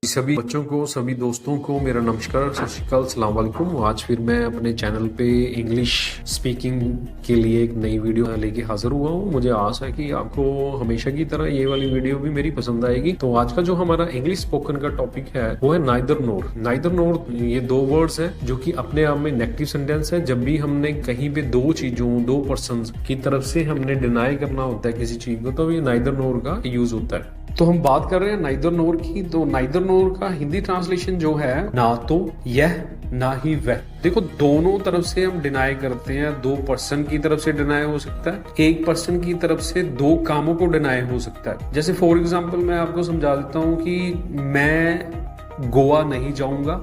सभी बच्चों को, सभी दोस्तों को मेरा नमस्कार, सत श्री अकाल, अस्सलाम वालेकुम। आज फिर मैं अपने चैनल पे इंग्लिश स्पीकिंग के लिए एक नई वीडियो लेके हाजिर हुआ हूँ। मुझे आशा है कि आपको हमेशा की तरह ये वाली वीडियो भी मेरी पसंद आएगी। तो आज का जो हमारा इंग्लिश स्पोकन का टॉपिक है वो है नाइदर नोर। नाइदर नोर ये दो वर्ड्स है जो कि अपने आप में नेगेटिव सेंटेंस है। जब भी हमने कहीं पे दो चीजों, दो पर्सन की तरफ से हमने डिनाई करना होता है किसी चीज को, तो ये नाइदर नोर का यूज होता है। तो हम बात कर रहे हैं नाइदर नोर की। तो नाइदर नोर का हिंदी ट्रांसलेशन जो है, ना तो यह ना ही वह। देखो, दोनों तरफ से हम डिनाई करते हैं। दो पर्सन की तरफ से डिनाई हो सकता है, एक पर्सन की तरफ से दो कामों को डिनाई हो सकता है। जैसे फॉर एग्जांपल मैं आपको समझा देता हूँ कि मैं गोवा नहीं जाऊंगा,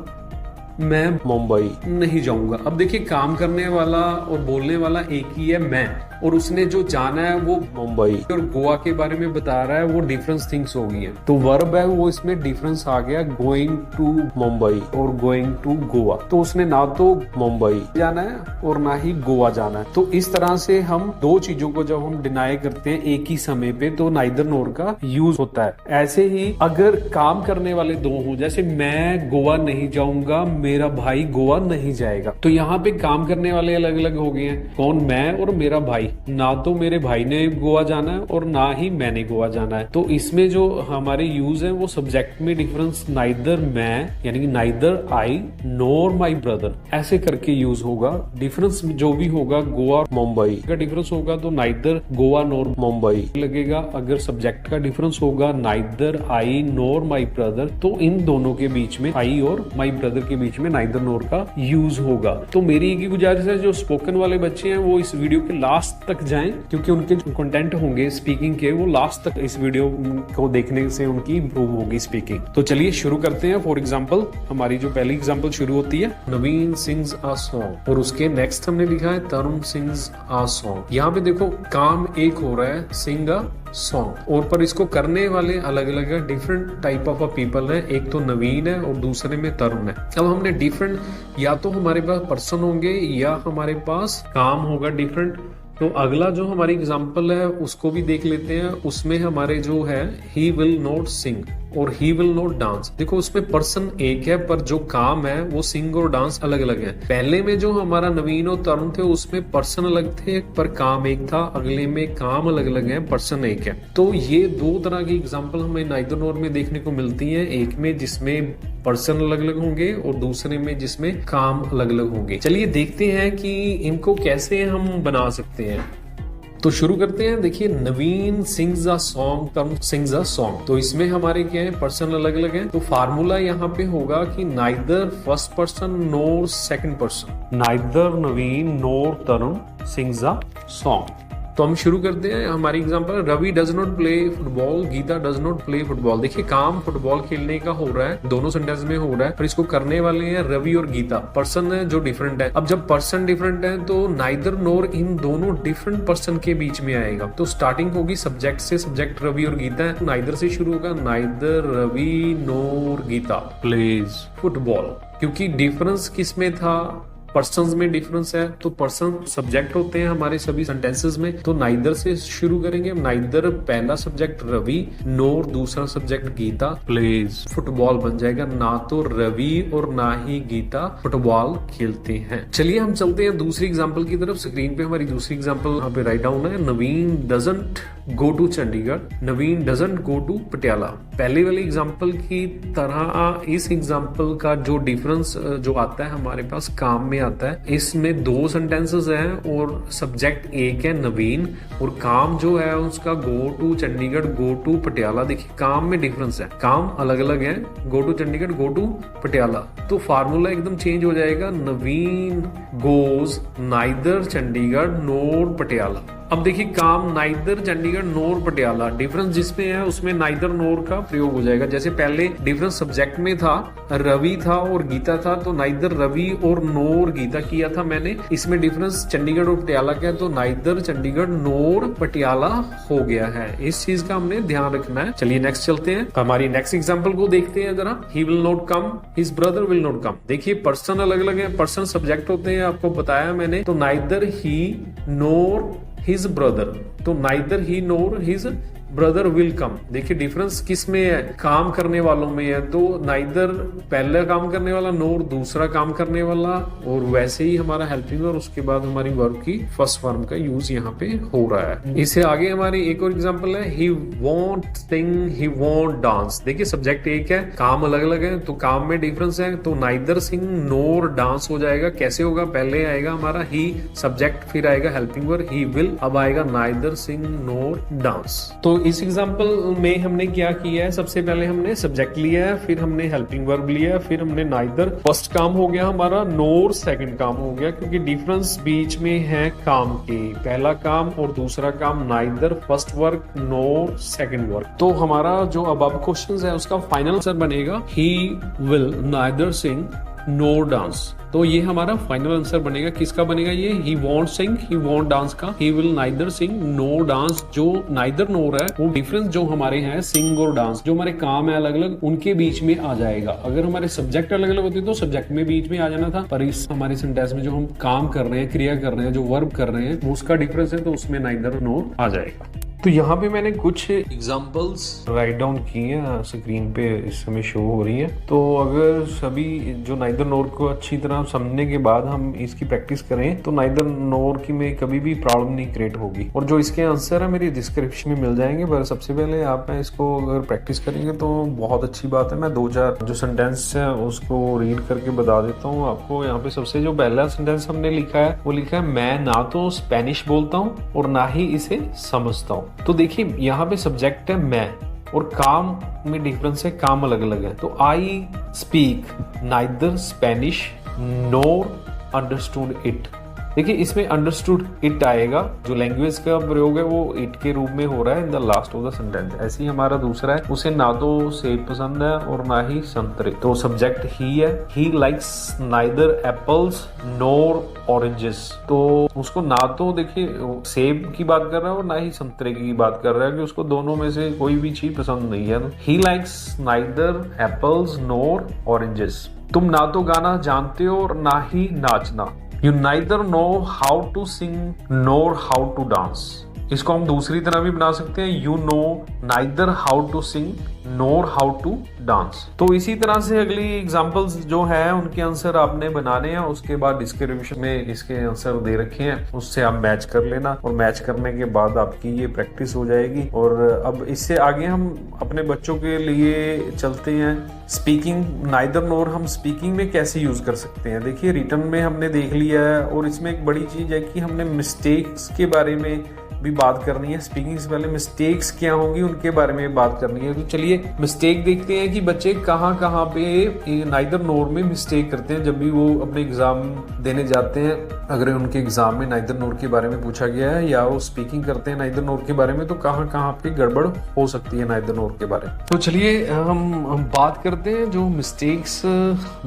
मैं मुंबई नहीं जाऊंगा। अब देखिए, काम करने वाला और बोलने वाला एक ही है, मैं, और उसने जो जाना है वो मुंबई और गोवा के बारे में बता रहा है, वो डिफरेंस थिंग्स हो गई है। तो वर्ब है वो इसमें डिफरेंस आ गया, गोइंग टू मुंबई और गोइंग टू गोवा। तो उसने ना तो मुंबई जाना है और ना ही गोवा जाना है। तो इस तरह से हम दो चीजों को जब हम डिनाई करते हैं एक ही समय पे, तो नाइदर नोर का यूज होता है। ऐसे ही अगर काम करने वाले दो हों, जैसे मैं गोवा नहीं जाऊंगा, मेरा भाई गोवा नहीं जाएगा, तो यहाँ पे काम करने वाले अलग अलग हो गए हैं। कौन? मैं और मेरा भाई। ना तो मेरे भाई ने गोवा जाना है और ना ही मैंने गोवा जाना है। तो इसमें जो हमारे यूज है वो सब्जेक्ट में डिफरेंस नाइदर मैं, यानी कि neither I nor my brother, ऐसे करके यूज होगा। डिफरेंस जो भी होगा गोवा मुंबई का डिफरेंस होगा तो नाइदर गोवा नोर मुंबई लगेगा। अगर सब्जेक्ट का डिफरेंस होगा neither I nor my brother, तो इन दोनों के बीच में, आई और माई ब्रदर के बीच में नाइदर नोर का यूज होगा। तो मेरी एक ही गुजारिश है, जो स्पोकन वाले बच्चे हैं वो इस वीडियो के लास्ट तक जाएं, क्योंकि उनके जो कंटेंट होंगे स्पीकिंग के, वो लास्ट तक इस वीडियो को देखने से उनकी इंप्रूव होगी स्पीकिंग। तो चलिए शुरू करते हैं। फॉर एग्जांपल हमारी जो पहली एग्जांपल शुरू होती है, नवीन सिंग्स अ सॉन्ग, और उसके नेक्स्ट हमने लिखा है तरुण सिंग्स अ सॉन्ग। यहाँ पे देखो काम एक हो रहा है, सिंग अ सॉन्ग, और पर इसको करने वाले अलग अलग है, डिफरेंट टाइप ऑफ पीपल है। एक तो नवीन है और दूसरे में तरुण है। अब हमने डिफरेंट, या तो हमारे पास पर्सन होंगे या हमारे पास काम होगा डिफरेंट। तो अगला जो हमारी एग्जांपल है उसको भी देख लेते हैं। उसमें हमारे जो है, ही विल नॉट सिंग और ही विल नॉट डांस। देखो, उसमें पर्सन एक है पर जो काम है वो सिंग और डांस अलग अलग है। पहले में जो हमारा नवीन और तरुण थे उसमें पर्सन अलग थे पर काम एक था, अगले में काम अलग अलग है, पर्सन एक है। तो ये दो तरह की एग्जांपल हमें नाइदर नोर में देखने को मिलती है। एक में जिसमें पर्सन अलग अलग होंगे और दूसरे में जिसमें काम अलग अलग होंगे। चलिए देखते हैं कि इनको कैसे हम बना सकते हैं। तो शुरू करते हैं। देखिए, Naveen sings a song, Tarun sings a song. तो इसमें हमारे क्या है, पर्सन अलग अलग है। तो फार्मूला यहाँ पे होगा कि neither first person nor second person, neither Naveen nor Tarun sings a song. तो हम शुरू करते हैं। हमारी example, Ravi does not play football, Geeta does not play football. देखिए, काम फुटबॉल खेलने का हो रहा है, दोनों सेंटेंस में हो रहा है, पर इसको करने वाले हैं रवि और गीता। पर्सन है जो डिफरेंट है। अब जब पर्सन डिफरेंट है तो नाइदर नोर इन दोनों डिफरेंट पर्सन के बीच में आएगा। तो स्टार्टिंग होगी सब्जेक्ट से, सब्जेक्ट रवि और गीता है, नाइदर से शुरू होगा। नाइदर रवि नोर गीता प्लेज फुटबॉल। क्योंकि डिफरेंस किसमें था, पर्सन्स में डिफरेंस है। तो पर्सन सब्जेक्ट होते हैं हमारे सभी सेंटेंसेस में। तो नाइदर से शुरू करेंगे। नाइदर पहला सब्जेक्ट रवि, नोर दूसरा सब्जेक्ट गीता, प्लेज फुटबॉल बन जाएगा। ना तो रवि और ना ही गीता फुटबॉल खेलते हैं। चलिए हम चलते हैं दूसरी एग्जांपल की तरफ। स्क्रीन पे हमारी दूसरी एग्जांपल यहाँ पे राइट डाउन है। Naveen doesn't go to Chandigarh, Naveen doesn't go to Patiala. पहले वाली एग्जांपल की तरह इस एग्जांपल का जो डिफरेंस जो आता है हमारे पास काम में आता है। इसमें दो सेंटेंसेस हैं और सब्जेक्ट एक है नवीन, और काम जो है उसका go to Chandigarh, go to Patiala. देखिए, काम में डिफरेंस है, काम अलग अलग है, go to Chandigarh, go to Patiala. तो फार्मूला एकदम चेंज हो जाएगा। Naveen goes neither Chandigarh nor Patiala. अब देखिए, काम neither Chandigarh nor Patiala, difference जिसमें है उसमें नाइदर नोर का प्रयोग हो जाएगा। जैसे पहले डिफरेंस सब्जेक्ट में था, रवि था और गीता था, तो नाइदर रवि और नोर गीता किया था मैंने। इसमें डिफरेंस चंडीगढ़ और पटियाला का है, तो नाइदर चंडीगढ़ नोर पटियाला हो गया है। इस चीज का हमने ध्यान रखना है। चलिए नेक्स्ट चलते हैं। हमारी नेक्स्ट एग्जाम्पल को देखते हैं जरा। He will not come, his brother will not come. देखिए, पर्सन अलग अलग है, पर्सन सब्जेक्ट होते हैं, आपको बताया मैंने। तो neither he nor his brother, तो neither he nor his brother will come. देखिए डिफरेंस किस में है, काम करने वालों में है। तो नाइदर पहला काम करने वाला, नोर दूसरा काम करने वाला, और वैसे ही हमारा हेल्पिंग और उसके बाद हमारी वर्ब की फर्स्ट फॉर्म का यूज यहाँ पे हो रहा है। इससे आगे हमारी एक और एग्जांपल है, ही won't sing, he won't dance. देखिए सब्जेक्ट एक है, काम अलग अलग है, तो काम में डिफरेंस है। तो नाइदर सिंग नोर डांस हो जाएगा। कैसे होगा, पहले आएगा हमारा ही सब्जेक्ट, फिर आएगा हेल्पिंग वर्ब ही विल, अब आएगा नाइदर सिंग नोर डांस। तो इस एग्जांपल में हमने क्या किया है, सबसे पहले हमने सब्जेक्ट लिया है, फिर हमने हेल्पिंग वर्ब लिया है, फिर हमने नाइदर फर्स्ट काम हो गया हमारा, नोर सेकंड काम हो गया, क्योंकि डिफरेंस बीच में है काम के, पहला काम और दूसरा काम, नाइदर फर्स्ट वर्ब नोर सेकंड वर्ब। तो हमारा जो अब क्वेश्चन है उसका फाइनल आंसर बनेगा he will neither sing nor dance. तो ये हमारा फाइनल आंसर बनेगा। किसका बनेगा ये, he won't sing, he won't dance का। He will neither sing nor dance, जो नाइदर नोर है वो डिफरेंस जो हमारे हैं सिंग और डांस, जो हमारे काम है अलग अलग, उनके बीच में आ जाएगा। अगर हमारे सब्जेक्ट अलग अलग होते तो सब्जेक्ट में बीच में आ जाना था, पर इस हमारे सेंटेंस में जो हम काम कर रहे हैं, क्रिया कर रहे हैं, जो वर्ब कर रहे हैं, उसका डिफरेंस है, तो उसमें नाइदर नोर आ जाएगा। तो यहाँ पे मैंने कुछ एग्जाम्पल्स राइट डाउन किए हैं, स्क्रीन पे इस समय शो हो रही है। तो अगर सभी जो नाइदर नोर को अच्छी तरह समझने के बाद हम इसकी प्रैक्टिस करें तो नाइदर नोर की में कभी भी प्रॉब्लम नहीं क्रिएट होगी। और जो इसके आंसर है मेरी डिस्क्रिप्शन में मिल जाएंगे, पर सबसे पहले आप इसको अगर प्रैक्टिस करेंगे तो बहुत अच्छी बात है। मैं 2-4 जो सेंटेंस है उसको रीड करके बता देता हूँ आपको। यहाँ पे सबसे जो पहला सेंटेंस हमने लिखा है वो लिखा है, मैं ना तो स्पेनिश बोलता हूँ और ना ही इसे समझता हूँ। तो देखिए यहाँ पे सब्जेक्ट है मैं, और काम में डिफरेंस है, काम अलग अलग है। तो I speak neither Spanish NOR understood it. देखिए इसमें अंडरस्टूड इट आएगा, जो लैंग्वेज का प्रयोग है वो इट के रूप में हो रहा है in the last of the sentence. ऐसे ही हमारा दूसरा है, उसे ना तो सेब पसंद है और ना ही संतरे। तो सब्जेक्ट ही है, he likes neither apples NOR oranges. तो उसको ना तो देखिए सेब की बात कर रहा है और ना ही संतरे की बात कर रहा है, कि उसको दोनों में से कोई भी चीज पसंद नहीं है। He likes neither apples NOR oranges. तुम ना तो गाना जानते हो और ना ही नाचना। You neither know how to sing nor how to dance। इसको हम दूसरी तरह भी बना सकते हैं, you know neither how to sing nor how to dance। तो इसी तरह से अगली एग्जांपल्स जो है उनके आंसर आपने बनाने हैं, उसके बाद डिस्क्रिप्शन में इसके आंसर दे रखे हैं, उससे आप मैच कर लेना, और मैच करने के बाद आपकी ये प्रैक्टिस हो जाएगी। और अब इससे आगे हम अपने बच्चों के लिए चलते हैं। स्पीकिंग नाइदर नोर हम स्पीकिंग में कैसे यूज कर सकते हैं। देखिए रिटर्न में हमने देख लिया है, और इसमें एक बड़ी चीज है कि हमने मिस्टेक्स के बारे में भी बात करनी है। स्पीकिंग से पहले मिस्टेक्स क्या होंगी उनके बारे में बात करनी है। तो चलिए मिस्टेक देखते हैं कि बच्चे कहाँ कहाँ पे नाइदर नोर में मिस्टेक करते हैं जब भी वो अपने एग्जाम देने जाते हैं। अगर उनके एग्जाम में नाइदर नोर के बारे में पूछा गया है या वो स्पीकिंग करते हैं नाइदर नोर के बारे में, तो कहाँ कहाँ पे गड़बड़ हो सकती है नाइदर नोर के बारे में। तो चलिए हम बात करते हैं जो मिस्टेक्स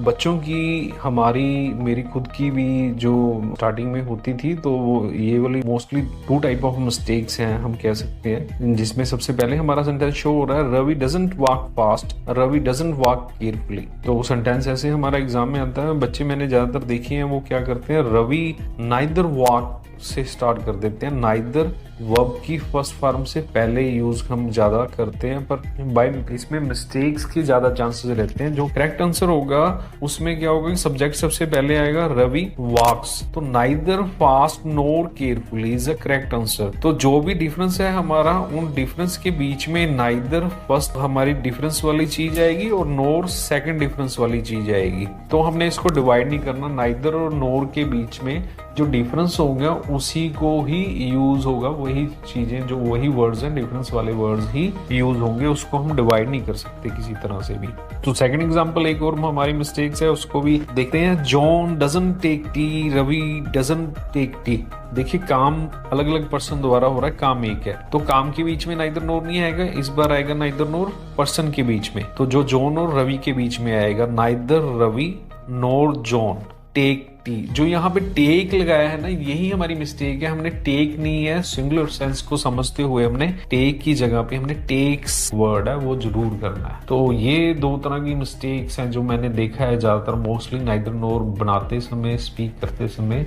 बच्चों की, हमारी मेरी खुद की भी जो स्टार्टिंग में होती थी। तो ये वाली मोस्टली 2 टाइप ऑफ मिस्टेक्स हैं हम कह सकते हैं, जिसमें सबसे पहले हमारा सेंटेंस शो हो रहा है, Ravi doesn't walk fast, Ravi doesn't walk carefully. तो वो सेंटेंस ऐसे हमारा एग्जाम में आता है। बच्चे मैंने ज्यादातर देखे हैं वो क्या करते हैं, रवि नाइदर वॉक से स्टार्ट कर देते हैं। नाइदर वर्ब की फर्स्ट फॉर्म से पहले यूज हम ज्यादा करते हैं, पर बाय इसमें मिस्टेक्स के ज्यादा चांसेस रहते हैं। जो करेक्ट आंसर होगा उसमें क्या होगा कि सब्जेक्ट सबसे पहले आएगा रवि वॉक्स। तो neither fast NOR carefully is a correct answer. तो जो भी डिफरेंस है हमारा, उन डिफरेंस के बीच में नाइदर फर्स्ट हमारी डिफरेंस वाली चीज आएगी और नोर सेकंड डिफरेंस वाली चीज आएगी। तो हमने इसको डिवाइड नहीं करना, नाइदर और नोर के बीच में जो डिफरेंस होगा उसी को ही यूज होगा, वही चीजें जो वही वर्ड्स हैं डिफरेंस वाले वर्ड्स ही यूज होंगे, उसको हम डिवाइड नहीं कर सकते किसी तरह से भी। तो सेकंड एग्जांपल एक और हमारी मिस्टेक्स है उसको भी देखते हैं। John doesn't take tea, Ravi doesn't take tea. देखिए काम अलग अलग पर्सन द्वारा हो रहा है, काम एक है, तो काम के बीच में नाइदर नोर नहीं आएगा, इस बार आएगा नाइदर नोर पर्सन के बीच में। तो जो जॉन और रवि के बीच में आएगा, नाइदर रवि नोर जॉन टेक टी। जो यहाँ पे टेक लगाया है ना, यही हमारी मिस्टेक है। हमने टेक नहीं है, सिंगुलर सेंस को समझते हुए हमने टेक की जगह पे हमने टेक्स वर्ड है वो जरूर करना है। तो ये 2 तरह की मिस्टेक्स हैं जो मैंने देखा है ज्यादातर मोस्टली नाइदर नोर बनाते समय, स्पीक करते समय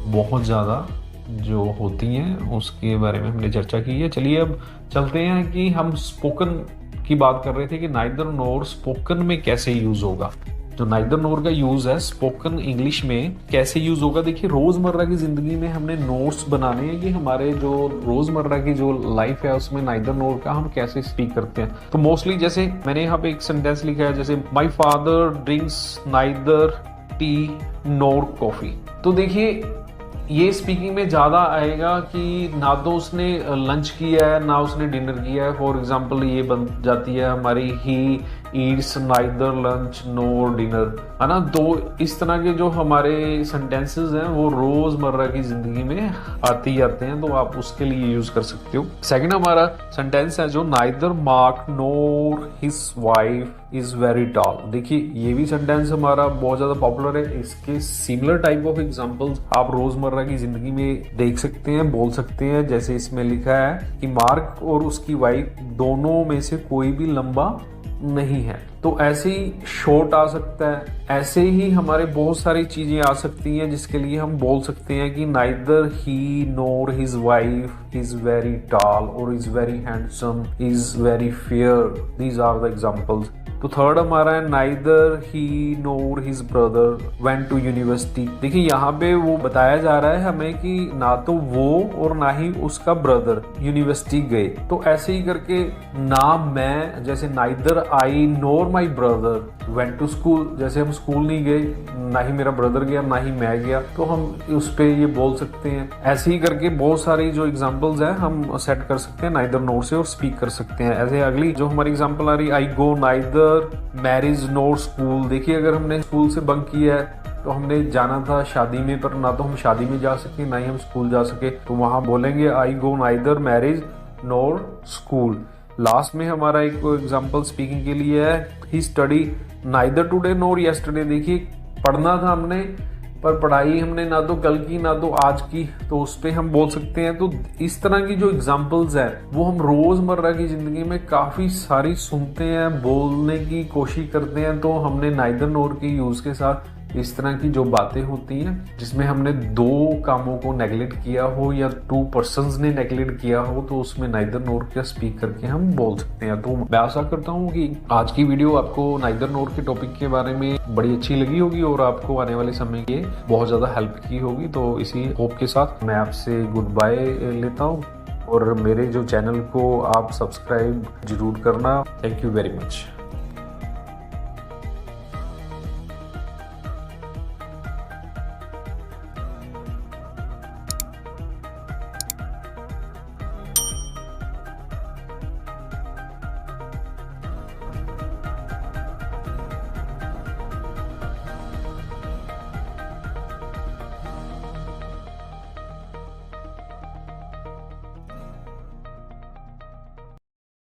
बहुत ज्यादा जो होती हैं उसके बारे में हमने चर्चा की है। चलिए अब चलते हैं कि हम स्पोकन की बात कर रहे थे कि नाइदर नोर स्पोकन में कैसे यूज होगा। जो नाइदर नोर का यूज है स्पोकन इंग्लिश में कैसे यूज होगा। देखिए रोजमर्रा की जिंदगी में हमने नोट्स बनाने हैं कि हमारे जो रोजमर्रा की जो लाइफ है उसमें नाइदर नोर का हम कैसे स्पीक करते हैं। तो मोस्टली जैसे मैंने यहाँ पे एक सेंटेंस लिखा है, जैसे my father drinks neither T NOR coffee. तो देखिए ये स्पीकिंग में ज्यादा आएगा कि ना तो उसने लंच किया है ना उसने डिनर किया है। फॉर एग्जाम्पल ये बन जाती है हमारी he eats neither lunch NOR dinner, है ना। तो इस तरह के जो हमारे सेंटेंसेस हैं वो रोजमर्रा की जिंदगी में आते ही आते हैं, तो आप उसके लिए यूज कर सकते हो। सेकंड हमारा सेंटेंस है जो neither mark NOR his wife is very toll. देखिए ये भी सेंटेंस हमारा बहुत ज्यादा पॉपुलर है। इसके सिमिलर टाइप ऑफ एग्जांपल्स आप रोजमर्रा की जिंदगी में देख सकते हैं, बोल सकते हैं। जैसे इसमें लिखा है कि मार्क और उसकी वाइफ दोनों में से कोई भी लंबा नहीं है। तो ऐसे ही शॉर्ट आ सकता है, ऐसे ही हमारे बहुत सारी चीजें आ सकती हैं जिसके लिए हम बोल सकते हैं कि neither he nor his wife is very tall और is very handsome, is very fair. These are the examples. तो थर्ड हमारा है neither he nor his brother went to university. देखिए यहाँ पे वो बताया जा रहा है हमें कि ना तो वो और ना ही उसका ब्रदर यूनिवर्सिटी गए। तो ऐसे ही करके ना मैं, जैसे neither I nor my brother went to school, जैसे हम स्कूल नहीं गए, ना ही मेरा ब्रदर गया ना ही मैं गया, तो हम उस पे ये बोल सकते हैं। ऐसे ही करके बहुत सारी जो एग्जाम्पल्स हैं हम सेट कर सकते हैं नाइदर नोर से और स्पीक कर सकते हैं। ऐसे अगली जो हमारी एग्जाम्पल आ रही, आई गो नाइदर मैरिज नोर स्कूल। देखिए अगर हमने स्कूल से बंक किया है तो हमने जाना था शादी में, पर ना तो हम शादी में जा सके ना ही हम स्कूल जा सके, तो वहां बोलेंगे आई गो नाइदर मैरिज नोर स्कूल। लास्ट में हमारा एक एग्जांपल स्पीकिंग के लिए है, ही स्टडी नाइदर टुडे नोर यस्टरडे। देखिए पढ़ना था हमने पर पढ़ाई हमने ना तो कल की ना तो आज की, तो उस पर हम बोल सकते हैं। तो इस तरह की जो एग्जांपल्स हैं वो हम रोजमर्रा की जिंदगी में काफी सारी सुनते हैं, बोलने की कोशिश करते हैं। तो हमने नाइदर नोर के यूज के साथ इस तरह की जो बातें होती हैं जिसमें हमने दो कामों को नेगलेक्ट किया हो या टू पर्सन्स ने नेगलेक्ट किया हो, तो उसमें नाइदर नोर का स्पीक करके हम बोल सकते हैं। तो मैं आशा करता हूँ कि आज की वीडियो आपको नाइदर नोर के टॉपिक के बारे में बड़ी अच्छी लगी होगी और आपको आने वाले समय के बहुत ज्यादा हेल्प की होगी। तो इसी होप के साथ मैं आपसे गुड बाय लेता हूँ और मेरे जो चैनल को आप सब्सक्राइब जरूर करना। Thank you very much.